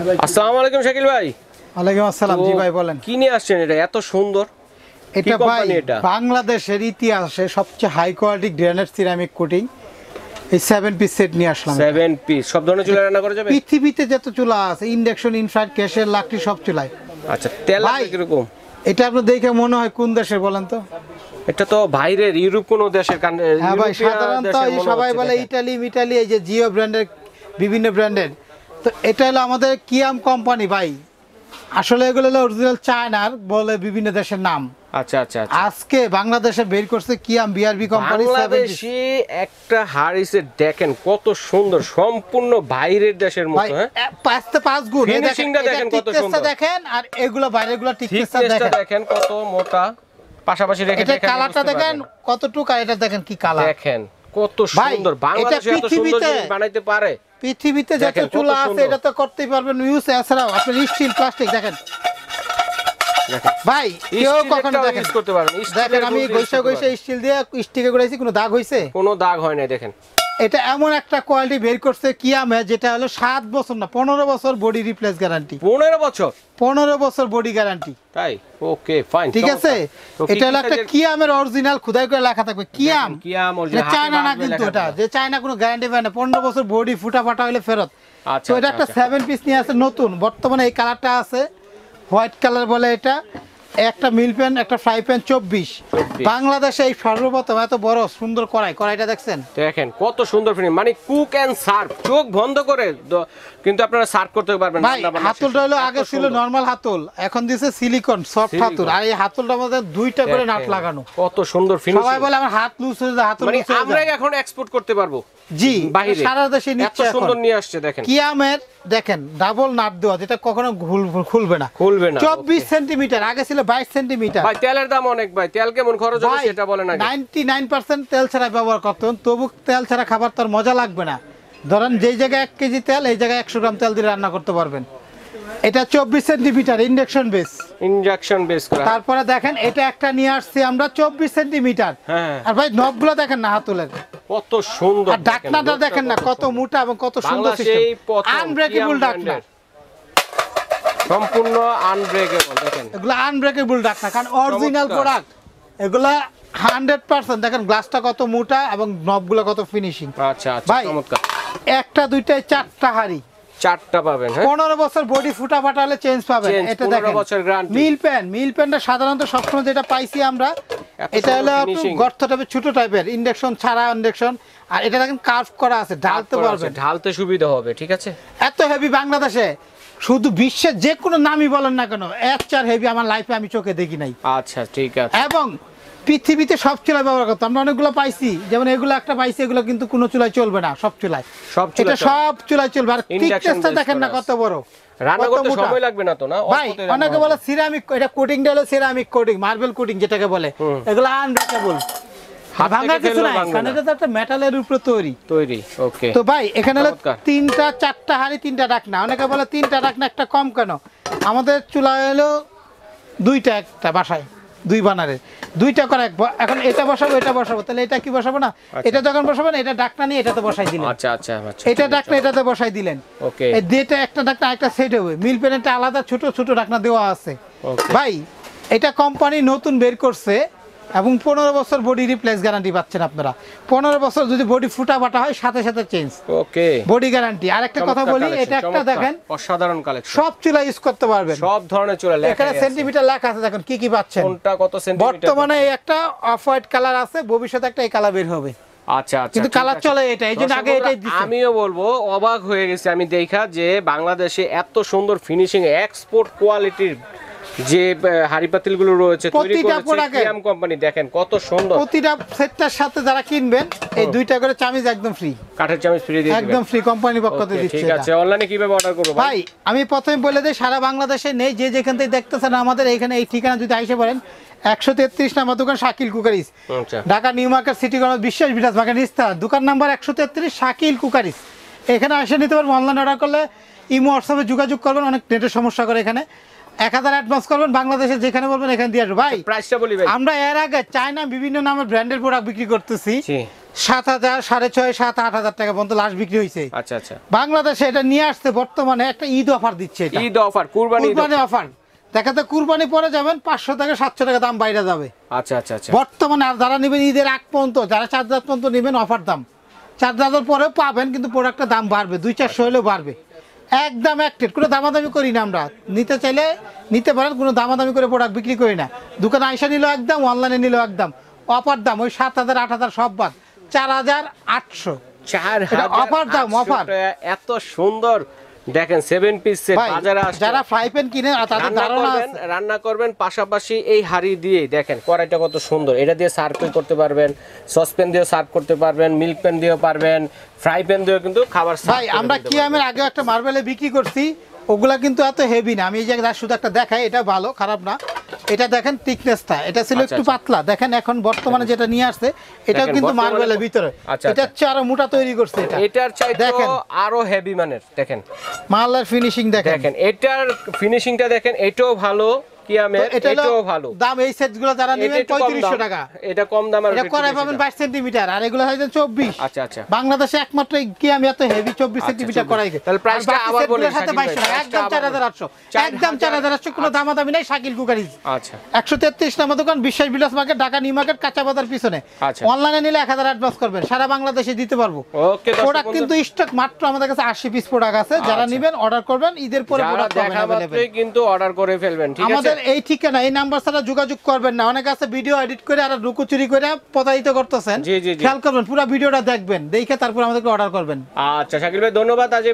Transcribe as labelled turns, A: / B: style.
A: আসসালামু আলাইকুম শাকিল ভাই।
B: ওয়ালাইকুম আসসালাম। জি ভাই বলেন,
A: কি নিয়ে আসছেন? এটা এত সুন্দর,
B: এটা ভাই বাংলাদেশের ইতিহাসে সবচেয়ে high quality granite ceramic coating এই 7 পিস সেট নিয়ে আসলাম।
A: 7 পিস সব ধরনের চুলা রান্না করা যাবে?
B: পৃথিবীতে যত চুলা আছে, ইন্ডাকশন, ইনফ্রারেড, গ্যাসের, লাকড়ি সব চুলায়।
A: আচ্ছা, তেল লাগবে কিরকম?
B: এটা আপনি দেখে মনে হয় কোন দেশের বলেন তো?
A: এটা তো বাইরের ইউরোপ কোন দেশের।
B: হ্যাঁ ভাই, সাধারণত সবাই বলে ইটালি, এই যে জিও ব্র্যান্ডের, বিভিন্ন ব্র্যান্ডের। তো এটা হলো আমাদের কিয়াম কোম্পানি ভাই। আসলে এগুলো হলো অরিজিনাল চায়নার, বলে বিভিন্ন দেশের নাম।
A: আচ্ছা আচ্ছা,
B: আজকে বাংলাদেশে বের করছে কিয়াম বিআরবি কোম্পানি।
A: বাংলাদেশি একটা হারিসে দেখেন কত সুন্দর, সম্পূর্ণ বাইরের দেশের মতো। হ্যাঁ, 5 গুণ ফিনিশিংটা দেখেন কত সুন্দর দেখেন।
B: আর এগুলো বাইরেগুলো টিকনেসটা
A: দেখেন কত মোটা। পাশাপাশি রেখে
B: এটা কালারটা দেখেন কতটুকু, আর এটা দেখেন কি কালার,
A: দেখেন কত সুন্দর। বাংলাদেশে এত সুন্দর জিনিস বানাইতে পারে।
B: পৃথিবীতে যত চুলা আছে এটা তো করতেই পারবেন ইউজ। এছাড়াও আপনি স্টিল, প্লাস্টিক দেখেন ভাই, কেউ কখনো দেখেন
A: করতে পারবেন।
B: দেখেন আমি গইসা স্টিল দিয়ে স্টিকে করেছি, কোনো দাগ হইছে?
A: কোনো দাগ হয় না। দেখেন
B: এটা এমন একটা কোয়ালিটি বের করছে কিয়ামে, যেটা হলো 7 বছর না 15 বছর বডি রিপ্লেস গ্যারান্টি। 15 বছর বডি গ্যারান্টি।
A: তাই? ওকে ফাইন,
B: ঠিক আছে। এটা হলো একটা কিয়ামের অরিজিনাল, খোদাই করে লেখা থাকবে কিয়াম। অরিজিনাল চায়না না কিন্তু, এটা যে চায়না কোনো গ্যারান্টি পায় না। 15 বছর বডি ফুটা ফাটা হলে ফেরত। তো এটা একটা 7 পিস নিয়ে আছে নতুন, বর্তমানে এই কালারটা আছে, হোয়াইট কালার বলে এটা। একটা মিল প্যান, একটা ফ্রাই প্যান 24। বাংলাদেশে এই সর্বপ্রথম এত বড় সুন্দর কড়াইটা দেখছেন?
A: দেখেন কত সুন্দর ফিনিশিং, মানে কুক এন্ড সার্ভ, চোখ বন্ধ করে কিন্তু আপনারা সার্ভ করতে পারবেন।
B: ভাই হাতলটা হলো আগে ছিল নরমাল হাতল, এখন দিয়েছে সিলিকন সফট হাতল। আর এই হাতলটার মধ্যে 2টা করে নাট লাগানো।
A: কত সুন্দর ফিনিশিং।
B: সবাই বলে আমার হাত লুজ হয়ে যায়, হাতল লুজ হয়ে যায়।
A: আমরা এখন এক্সপোর্ট করতে পারবো।
B: জি,
A: বাইরে
B: সারা দেশে নিচ্ছে।
A: এত সুন্দর নিয়ে আসছে দেখেন।
B: কিয়ামের দেখেন ডাবল নাট দেওয়া, যেটা কখনো খুলবে না। 24 সেন্টিমিটার, আগে ছিল 22 সেন্টিমিটার।
A: ভাই তেলের দাম অনেক, ভাই তেল কেমন খরচ হবে সেটা বলেন আগে।
B: 99% তেল ছাড়া ব্যবহার করতেন, তবু তেল ছাড়া খাবার তো মজা লাগবে না। ধরেন যেই জায়গায় 1 কেজি তেল, এই জায়গায় 100 গ্রাম তেল দিয়ে রান্না করতে পারবেন। এটা 24 সেন্টিমিটার ইন্ডাকশন বেস করা। তারপরে দেখেন এটা একটা নিয়ে আসছি আমরা 24 সেন্টিমিটার। আর ভাই নবগুলো দেখেন না হাতলের কত সুন্দর, আর ঢাকনাটা দেখেন না কত মোটা এবং কত সুন্দর সিস্টেম। আনব্রেকেবল ঢাকনা,
A: সম্পূর্ণ আনব্রেকেবল। দেখেন
B: এগুলো আনব্রেকেবল ঢাকনা, কারণ অরিজিনাল প্রোডাক্ট এগুলা 100%। দেখেন গ্লাসটা কত মোটা এবং নবগুলো কত ফিনিশিং।
A: আচ্ছা আচ্ছা, চমৎকার।
B: একটা দুইটায় 4টা হাড়ি,
A: 4টা পাবেন। হ্যাঁ,
B: 15 বছর বডি ফুটা ফাটা হলে চেঞ্জ পাবেন। এটা দেখেন
A: 15 বছর গ্যারান্টি।
B: মিল প্যানটা সাধারণত সবসময় যেটা পাইছি আমরা, এটা হলো গর্তটা ছোট টাইপের, ইন্ডাকশন ছাড়া ইন্ডাকশন। আর এটা দেখেন কার্ভ করা আছে, ঢালতে পারবেন,
A: ঢালতে সুবিধা হবে। ঠিক আছে,
B: এত হেভি বাংলাদেশে শুধু বিশ্বের যে কোনো নামই বলেন না কেন, এত চার হেভি আমার লাইফে আমি চোখে দেখি নাই।
A: আচ্ছা ঠিক আছে।
B: এবং পৃথিবীতে সব চুলায় ব্যবহার করতাম আমরা, অনেকগুলো পাইছি, যেমন এগুলো একটা পাইছি, এগুলো কিন্তু কোনো চুলায় চলবে না, সব চুলায় এটা সব চুলায় চলবে। আর থিকনেসটা দেখেন না কত বড়,
A: রান্না করতে সময় লাগবে না তো? না
B: ভাই, অনেকে বলে সিরামিক, এটা কোটিংটা হলো সিরামিক কোটিং, মার্বেল কোটিং যেটাকে বলে। এগুলো আনব্রেকেবল, ভাঙা কিছু নাই, কারণ এটা তো একটা মেটালের উপরে তৈরি। ওকে, তো ভাই এখানে হলো 3টা 4টা হাড়ি, 3টা ঢাকনা। অনেকে বলে 3টা ঢাকনা একটা কম কেন? আমাদের চুলায় হলো 2টা, একটা বাসায় 2 বানারের 2টা করে। এখন এটা বসাবো, এটা বসাবো, তাহলে এটা কি বসাবো না? এটা যখন বসাবো না, এটা ঢাকনা নিয়ে এটাতে বসাই দিলেন।
A: আচ্ছা আচ্ছা,
B: এটা ঢাকনা এটাতে বসাই দিলেন। ওকে, এই দুইটা একটা ঢাকনা একটা সেট হবে। মিল প্যানেরটা আলাদা ছোট ছোট ঢাকনা দেওয়া আছে। ভাই এটা কোম্পানি নতুন বের করছে, এবং 15 বছর বডি রিপ্লেস গ্যারান্টি পাচ্ছেন আপনারা। 15 বছর যদি বডি ফুটা ফাটা হয় সাথে সাথে চেঞ্জ। ওকে, বডি গ্যারান্টি। আর একটা কথা বলি, এটা একটা দেখেন অসাধারণ কালেকশন, সব চুলা ইউজ করতে পারবেন,
A: সব ধরনের চুলা।
B: এখানে সেন্টিমিটার লেখা আছে, দেখেন কি কি পাচ্ছেন,
A: কোনটা কত সেন্টিমিটার।
B: বর্তমানে এই একটা অফ হোয়াইট কালার আছে, ভবিষ্যতে একটা এই কালার বের হবে।
A: আচ্ছা আচ্ছা,
B: কিন্তু কালার চলে এটা, এই জন্য আগে এটাই দিছি।
A: আমিও বলবো অবাক হয়ে গেছি আমি দেখা, যে বাংলাদেশে এত সুন্দর ফিনিশিং এক্সপোর্ট কোয়ালিটির যে হাড়ি পাতিল গুলো রয়েছে তৈরি করেছে কিয়াম কোম্পানি। দেখেন কত সুন্দর।
B: প্রতিটা সেটটার সাথে যারা কিনবেন এই 2টা করে চামিচ একদম ফ্রি,
A: কাঠের চামিচ ফ্রি দিয়ে দিবেন,
B: একদম ফ্রি, কোম্পানির পক্ষ থেকে দিচ্ছে।
A: ঠিক আছে, অনলাইনে কিভাবে অর্ডার করব
B: ভাই? আমি প্রথমে বলে দেই, সারা বাংলাদেশে নেই, যে যেখান থেকে দেখতেছেন আমাদের এইখানে এই ঠিকানা যদি আইসে বলেন, 133 নাম্বার দোকান Shakil cookeries, Dhaka new market city corner বিশ্বাস বিরাজ বাগান নিস্তার, দোকান নাম্বার 133 শাকিল কুকারিস। এখানে এসে নিতে পারবেন। অনলাইন অর্ডার করলে ইমো হোয়াটসঅ্যাপে যোগাযোগ করবেন, অনেক নেটের সমস্যা করে। এখানে 1000 অ্যাডভান্স করবেন, বাংলাদেশে যেখানে বলবেন এখানে দিয়ে আসবে। ভাই
A: প্রাইসটা বলি ভাই,
B: আমরা এর আগে চায়না বিভিন্ন নামের ব্র্যান্ডের প্রোডাক্ট বিক্রি করতেছি, 7,000 6,500 7 8,000 টাকা পর্যন্ত লাস্ট বিক্রি হয়েছে।
A: আচ্ছা আচ্ছা,
B: বাংলাদেশে এটা নিয়ে আসছে বর্তমানে একটা ঈদ অফার দিচ্ছে, এটা
A: ঈদ অফার, কুরবানি
B: অফার। দেখাতে কুরবানি পরে যাবেন 500 থেকে 700 টাকা দাম বাইরে যাবে।
A: আচ্ছা আচ্ছা আচ্ছা,
B: বর্তমানে আর যারা নেবেন ঈদের আগ পর্যন্ত, যারা 4,000 পর্যন্ত নেবেন অফার দাম, 4,000 পরেও পাবেন, কিন্তু প্রোডাক্টের দাম বাড়বে, 200-400 হলেও বাড়বে। একদম অ্যাক্টেড, কোনো দামাদামি করি না আমরা। নিতে চাইলে নিতে পারেন, কোনো দামাদামি করে প্রোডাক্ট বিক্রি করি না। দোকানে আইসা নিলেও একদম, অনলাইনে নিলেও একদম। অফার দাম ওই 7,000 8,000 সব বাদ, 4,800 অফার দাম, অফার।
A: এত সুন্দর দেখেন 7 পিস সেট বাজারে আসছে।
B: যারা ফ্রাই প্যান কিনে তাদের ধারণা
A: রান্না করবেন, পাশাপাশি এই হাড়ি দিয়ে দেখেন কড়াইটা কত সুন্দর, এটা দিয়ে সার্ভ করতে পারবেন, সসপ্যান দিয়েও সার্ভ করতে পারবেন, মিল্ক প্যান দিয়েও পারবেন, ফ্রাই প্যান দিয়েও কিন্তু খাবার সার্ভ।
B: ভাই আমরা কি আমের আগে একটা মার্বেলে বিক্রি করছি, ওগুলা কিন্তু এত হেভি না। আমি এই যে শুধু একটা দেখাই, এটা ভালো খারাপ না। এটা দেখেন থিকনেসটা, এটা ছিল একটু পাতলা। দেখেন এখন বর্তমানে যেটা নিয়ে আসছে, এটাও কিন্তু মার্বেলের ভিতরে, এটা হচ্ছে আরো মোটা তৈরি করছে। এটা
A: এটার চাইতে আরো হেভি মানের। দেখেন
B: মালের ফিনিশিং দেখেন,
A: এটার ফিনিশিংটা দেখেন, এটাও ভালো। এটাও ভালো দাম।
B: এই সেটগুলো যারা নেবেন 3500 টাকা,
A: এটা কম দাম।
B: এটা করাই পাবেন 22 সেমি, আর এগুলো হয় 24।
A: আচ্ছা আচ্ছা,
B: বাংলাদেশে একমাত্র কি আমি এত হেভি 24 সেমি করাই।
A: তাহলে প্রাইসটা আবার বলেন,
B: একদম 4,800, একদম 4,800, কোনো দামাদামি নাই। শাকিল কুকারিজ,
A: আচ্ছা
B: 133 নম্বর দোকান, বিশ্বাস বিলাস মার্কেট, ঢাকা নিউ মার্কেট, কাঁচা বাজার পিছনে। অনলাইনে নিলে 1000 অ্যাডভান্স করবেন, সারা বাংলাদেশে দিতে পারবো। প্রোডাক্ট কিন্তু স্টক মাত্র আমাদের কাছে 80 পিস প্রোডাক্ট আছে। যারা নেবেন অর্ডার করবেন, ঈদের পরে প্রোডাক্ট পাবেন अवेलेबल,
A: কিন্তু অর্ডার করে ফেলবেন। ঠিক আছে,
B: আমাদের এই ঠিকানা, এই নাম্বার ছাড়া যোগাযোগ করবেন না। অনেক আছে ভিডিও এডিট করে আর লুকোচুরি করে প্রতারিত করতেছেন। খেয়াল করবেন, পুরো ভিডিওটা দেখবেন, দেখে তারপর আমাদেরকে অর্ডার করবেন।
A: আচ্ছা শাকিল ভাই, ধন্যবাদ। আজ